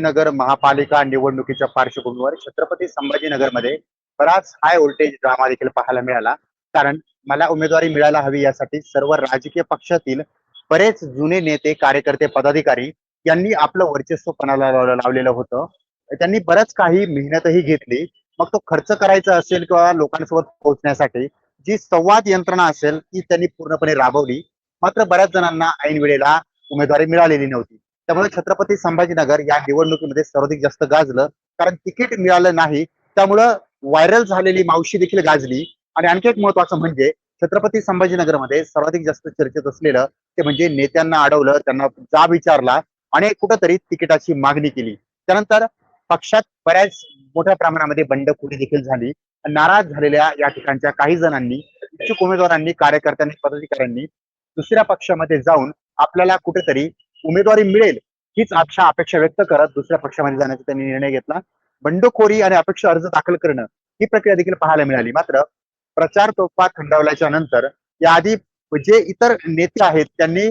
नगर महापालिका निवडणुकीच्या पार्श्वभूमीवर छत्रपती संभाजीनगरमध्ये बराच हाय व्होल्टेज ड्रामा देखील पाहायला मिळाला. कारण मला उमेदवारी मिळायला हवी यासाठी सर्व राजकीय पक्षातील बरेच जुने नेते, कार्यकर्ते, पदाधिकारी यांनी आपलं वर्चस्व पणाला लावलेलं होतं. त्यांनी बरंच काही मेहनतही घेतली. मग तो खर्च करायचा असेल किंवा लोकांसोबत पोहोचण्यासाठी जी संवाद यंत्रणा असेल ती त्यांनी पूर्णपणे राबवली. मात्र बऱ्याच जणांना ऐन वेळेला उमेदवारी मिळालेली नव्हती. त्यामुळे छत्रपती संभाजीनगर या निवडणुकीमध्ये सर्वाधिक जास्त गाजलं. कारण तिकीट मिळालं नाही, त्यामुळं व्हायरल झालेली मावशी देखील गाजली. आणि आणखी एक महत्वाचं म्हणजे छत्रपती संभाजीनगरमध्ये सर्वाधिक जास्त चर्चेत असलेलं ते म्हणजे नेत्यांना अडवलं, त्यांना जाब विचारला आणि कुठंतरी तिकिटाची मागणी केली. त्यानंतर पक्षात बऱ्याच मोठ्या प्रमाणामध्ये बंडखोरी देखील झाली. नाराज झालेल्या या ठिकाणच्या काही जणांनी, इच्छुक उमेदवारांनी, कार्यकर्त्यांनी, पदाधिकाऱ्यांनी दुसऱ्या पक्षामध्ये जाऊन आपल्याला कुठेतरी उमेदवारी मिळेल हीच अपेक्षा व्यक्त करत दुसऱ्या पक्षामध्ये जाण्याचा त्यांनी निर्णय घेतला. बंडखोरी आणि अपेक्षा अर्ज दाखल करणं ही प्रक्रिया देखील पाहायला मिळाली. मात्र प्रचार तोफा थंडावल्याच्या नंतर याआधी जे इतर नेते आहेत त्यांनी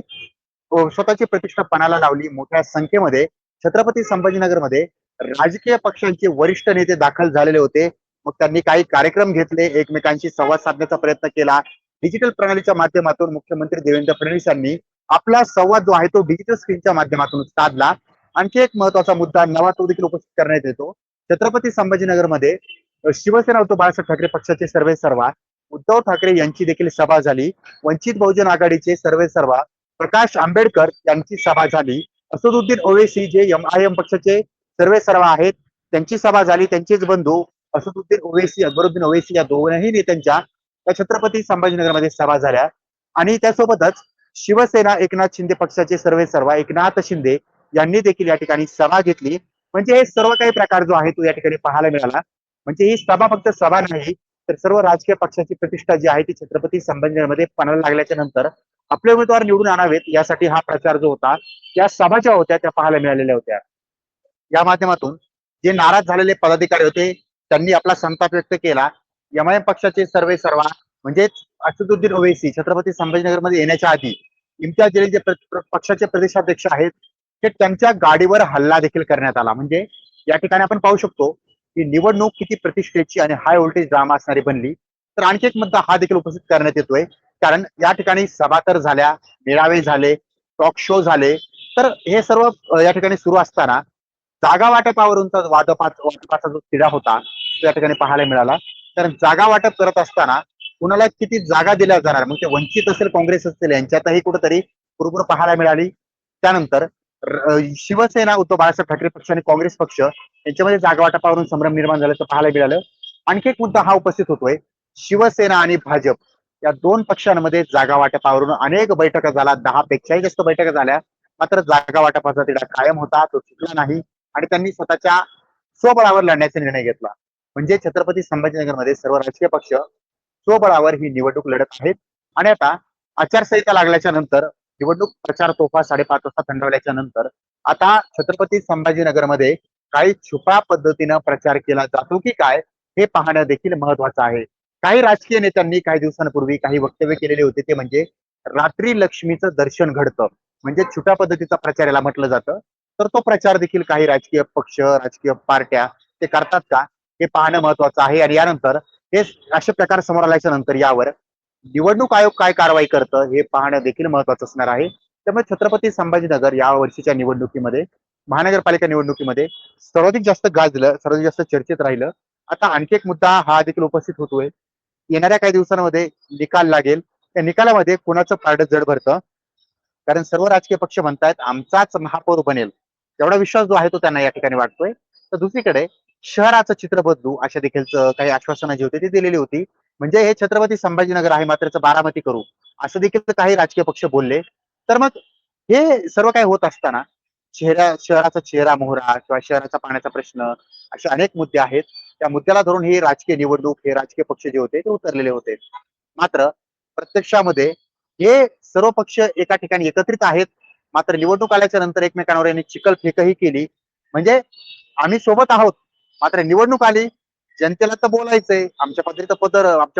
स्वतःची प्रतिष्ठा पणाला लावली. मोठ्या संख्येमध्ये छत्रपती संभाजीनगरमध्ये राजकीय पक्षांचे वरिष्ठ नेते दाखल झालेले होते. मग त्यांनी काही कार्यक्रम घेतले, एकमेकांशी संवाद साधण्याचा प्रयत्न केला. डिजिटल प्रणालीच्या माध्यमातून मुख्यमंत्री देवेंद्र फडणवीस यांनी आपला संवाद जो आहे तो डिजिटल स्क्रीनच्या माध्यमातून साधला. आणखी एक महत्वाचा मुद्दा नवा तो देखील उपस्थित करण्यात येतो. छत्रपती संभाजीनगरमध्ये शिवसेना उद्धव बाळासाहेब ठाकरे पक्षाचे सर्वेसर्वा उद्धव ठाकरे यांची देखील सभा झाली. वंचित बहुजन आघाडीचे सर्वेसर्वा प्रकाश आंबेडकर यांची सभा झाली. असदुद्दीन ओवेसी जे एमआयएम पक्षाचे सर्वेसर्वा आहेत त्यांची सभा झाली. त्यांचेच बंधू असदुद्दीन ओवेसी, अकबरुद्दीन ओवेसी या दोघांही नेत्यांच्या छत्रपती संभाजीनगरमध्ये सभा झाल्या. आणि त्यासोबतच शिवसेना एकनाथ शिंदे पक्षाचे सर्वेसर्वा एकनाथ शिंदे यांनी देखील या ठिकाणी सभा घेतली. म्हणजे हे सर्व काही प्रकार जो आहे तो या ठिकाणी पाहायला मिळाला. म्हणजे ही सभा फक्त सभा नाही, तर सर्व राजकीय पक्षाची प्रतिष्ठा जी आहे ती छत्रपती संभाजीनगरमध्ये पणाला लागल्याच्या नंतर आपले उमेदवार निवडून आणावेत यासाठी हा प्रचार जो होता, त्या सभा ज्या होत्या त्या पाहायला मिळालेल्या होत्या. या माध्यमातून जे नाराज झालेले पदाधिकारी होते त्यांनी आपला संताप व्यक्त केला. एमआयएम पक्षाचे सर्वेसर्वा म्हणजे असदुद्दीन ओवेसी छत्रपती संभाजीनगरमध्ये येण्याच्या आधी इम्तियाज जलील जे पक्षाचे प्रदेशाध्यक्ष आहेत ते त्यांच्या गाडीवर हल्ला देखील करण्यात आला. म्हणजे या ठिकाणी आपण पाहू शकतो की निवडणूक किती प्रतिष्ठेची आणि हाय व्होल्टेज ड्रामा असणारी बनली. तर आणखी एक मुद्दा हा देखील उपस्थित करण्यात येतोय. कारण या ठिकाणी सभा तर झाल्या, मेळावे झाले, टॉक शो झाले. तर हे सर्व या ठिकाणी सुरू असताना जागा वाटपावरूनचा वाटपाचा जो तिढा होता तो या ठिकाणी पाहायला मिळाला. कारण जागा वाटप करत असताना कुणाला किती जागा दिल्या जाणार, मग ते वंचित असेल, काँग्रेस असेल, यांच्यातही कुठेतरी कुरबुर पाहायला मिळाली. त्यानंतर शिवसेना उद्धव बाळासाहेब ठाकरे पक्ष आणि काँग्रेस पक्ष यांच्यामध्ये जागा वाटपावरून संभ्रम निर्माण झाल्याचं पाहायला मिळालं. आणखी एक मुद्दा हा उपस्थित होतोय. शिवसेना आणि भाजप या दोन पक्षांमध्ये जागा वाटपावरून अनेक बैठका झाल्या, 10 पेक्षाही जास्त बैठका झाल्या. मात्र जागा वाटपाचा तिढा कायम होता, तो सुटला नाही आणि त्यांनी स्वतःच्या स्वबळावर लढण्याचा निर्णय घेतला. म्हणजे छत्रपती संभाजीनगरमध्ये सर्व राजकीय पक्ष स्वबळावर ही निवडणूक लढत आहेत. आणि आता आचारसंहिता लागल्याच्या नंतर निवडणूक प्रचार तोफा 5:30 वाजता थंडवल्याच्या नंतर आता छत्रपती संभाजीनगरमध्ये काही छुपा पद्धतीनं प्रचार केला जातो की काय हे पाहणं देखील महत्वाचं आहे. काही राजकीय नेत्यांनी काही दिवसांपूर्वी काही वक्तव्य केलेले होते, ते म्हणजे रात्री लक्ष्मीचं दर्शन घडतं, म्हणजे छुप्या पद्धतीचा प्रचार याला म्हटलं जातं. तर तो प्रचार देखील काही राजकीय पक्ष, राजकीय पार्ट्या ते करतात का हे पाहणं महत्वाचं आहे. आणि यानंतर हे असे प्रकार समोर आल्याच्या नंतर यावर निवडणूक आयोग काय कारवाई करतं हे पाहणं देखील महत्वाचं असणार आहे. त्यामुळे छत्रपती संभाजीनगर या वर्षीच्या निवडणुकीमध्ये, महानगरपालिका निवडणुकीमध्ये सर्वाधिक जास्त गाजलं, सर्वाधिक जास्त चर्चेत राहिलं. आता आणखी एक मुद्दा हा देखील उपस्थित होतोय. येणाऱ्या काही दिवसांमध्ये निकाल लागेल. त्या निकालामध्ये कोणाचं पारडं जड भरतं, कारण सर्व राजकीय पक्ष म्हणतायत आमचाच महापौर बनेल, एवढा विश्वास जो आहे तो त्यांना या ठिकाणी वाटतोय. तर दुसरीकडे शहराचं चित्र बदलू अशा देखील काही आश्वासनं जी होती ती दिलेली होती. म्हणजे हे छत्रपती संभाजीनगर आहे मात्र बारामती करू असं देखील काही राजकीय पक्ष बोलले. तर मग हे सर्व काही होत असताना शहराचा चेहरा मोहरा किंवा शहराचा पाण्याचा प्रश्न असे अनेक मुद्दे आहेत. त्या मुद्द्याला धरून ही राजकीय निवडणूक, हे राजकीय पक्ष जे होते ते उतरलेले होते. मात्र प्रत्यक्षामध्ये हे सर्व पक्ष एका ठिकाणी एकत्रित आहेत. मात्र निवडणूक आल्याच्या नंतर एकमेकांवर यांनी चिखल फेकही केली. म्हणजे आम्ही सोबत आहोत, मात्र निवडणूक आली, जनतेला तर बोलायचंय, आमच्या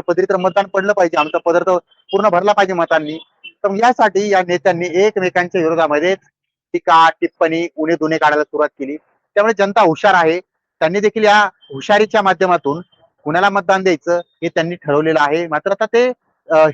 पदरी तर मतदान पडलं पाहिजे, आमचा पदर तर पूर्ण भरला पाहिजे मतांनी. तर यासाठी या नेत्यांनी एकमेकांच्या विरोधामध्ये टीका टिप्पणी उणे दुणे काढायला सुरुवात केली. त्यामुळे जनता हुशार आहे. त्यांनी देखील या हुशारीच्या माध्यमातून कुणाला मतदान द्यायचं हे त्यांनी ठरवलेलं आहे. मात्र आता ते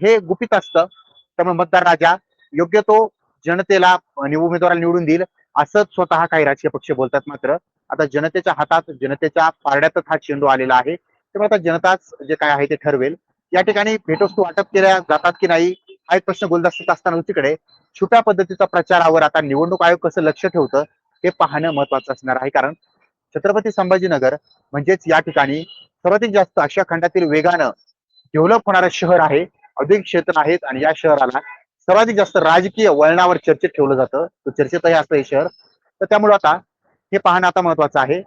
हे गुपित असतं. त्यामुळे मतदार राजा योग्य तो जनतेला आणि उमेदवाराला निवडून देईल असंच स्वतः काही राजकीय पक्ष बोलतात. मात्र आता जनतेच्या हातात, जनतेच्या पारड्यातच हा चेंडू आलेला आहे. त्यामुळे आता जनताच जे काय आहे ते ठरवेल. या ठिकाणी भेटवस्तू वाटप केल्या जातात की नाही हा एक प्रश्न गुलदस्त्यात असताना दुसरीकडे छुप्या पद्धतीचा प्रचारावर आता निवडणूक आयोग कसं लक्ष ठेवतं हे पाहणं महत्वाचं असणार आहे. कारण छत्रपती संभाजीनगर म्हणजेच या ठिकाणी सर्वाधिक जास्त आशिया खंडातील वेगानं डेव्हलप होणारं शहर आहे. औद्योगिक क्षेत्र आहेत आणि या शहराला सर्वाधिक जास्त राजकीय वळणावर चर्चेत ठेवलं जातं. तो चर्चेतही असतं हे शहर. तर त्यामुळे आता हे पाहणं आता महत्वाचं आहे.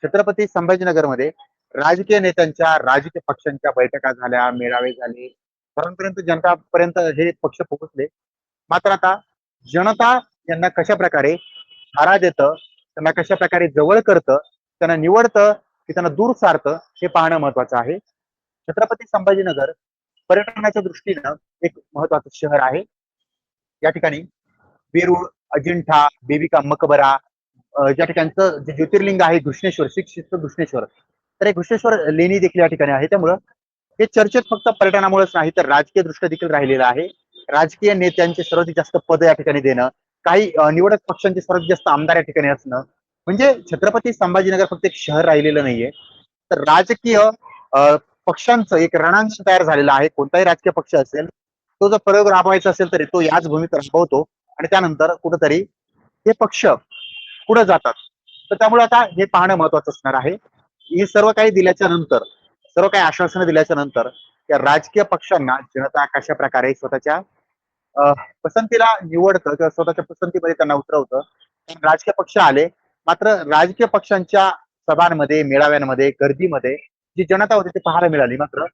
छत्रपती संभाजीनगरमध्ये राजकीय नेत्यांच्या, राजकीय पक्षांच्या बैठका झाल्या, मेळावे झाले, परंतु जनतापर्यंत हे पक्ष पोहोचले. मात्र आता जनता यांना कशा प्रकारे धारा देतं, त्यांना कशा प्रकारे जवळ करतं, त्यांना निवडतं की त्यांना दूर सारतं हे पाहणं महत्वाचं आहे. छत्रपती संभाजीनगर पर्यटनाच्या दृष्टीनं एक महत्वाचं शहर आहे. या ठिकाणी वेरूळ, अजिंठा, बीबी का मकबरा, ज्या ठिकाणचं जे ज्योतिर्लिंग आहे घृष्णेश्वर, श्री घृष्णेश्वर, तर हे घृष्णेश्वर लेणी देखील या ठिकाणी आहे. त्यामुळं हे चर्चेत फक्त पर्यटनामुळेच नाही तर राजकीय दृष्ट्या देखील राहिलेलं आहे. राजकीय नेत्यांचे सर्वाधिक जास्त पद या ठिकाणी देणं, काही निवडक पक्षांचे सर्वाधिक जास्त आमदार या ठिकाणी असणं, म्हणजे छत्रपती संभाजीनगर फक्त एक शहर राहिलेलं नाहीये, तर राजकीय पक्षांचं एक रणांगण तयार झालेलं आहे. कोणताही राजकीय पक्ष असेल, तो जर प्रयोग राबवायचा असेल तरी तो याच भूमीत राबवतो आणि त्यानंतर कुठेतरी हे पक्ष पुढे जातात. तर त्यामुळे आता हे पाहणं महत्वाचं असणार आहे. हे सर्व काही दिल्याच्या नंतर, सर्व काही आश्वासनं दिल्याच्या नंतर त्या राजकीय पक्षांना जनता कशा प्रकारे स्वतःच्या पसंतीला निवडतं किंवा स्वतःच्या पसंतीमध्ये त्यांना उतरवतं. राजकीय पक्ष आले, मात्र राजकीय पक्षांच्या सभांमध्ये, मेळाव्यांमध्ये, गर्दीमध्ये जी जनता होती ती पाहायला मिळाली. मात्र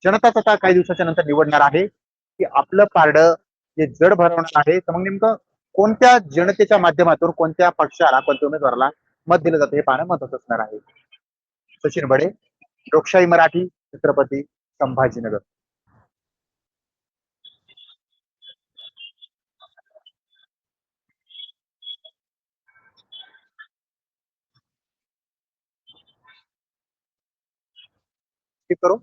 जनताच आता काही दिवसाच्या नंतर निवडणार आहे की आपलं पारडं जे जड भरवणार आहे. तर मग नेमकं कोणत्या जनतेच्या माध्यमातून कोणत्या पक्षाला, कोणत्या उमेदवाराला मत दिलं जातं हे पाहणं महत्वाचं असणार आहे. सचिन बडे, लोकशाही मराठी, छत्रपती संभाजीनगर. ठीक करू.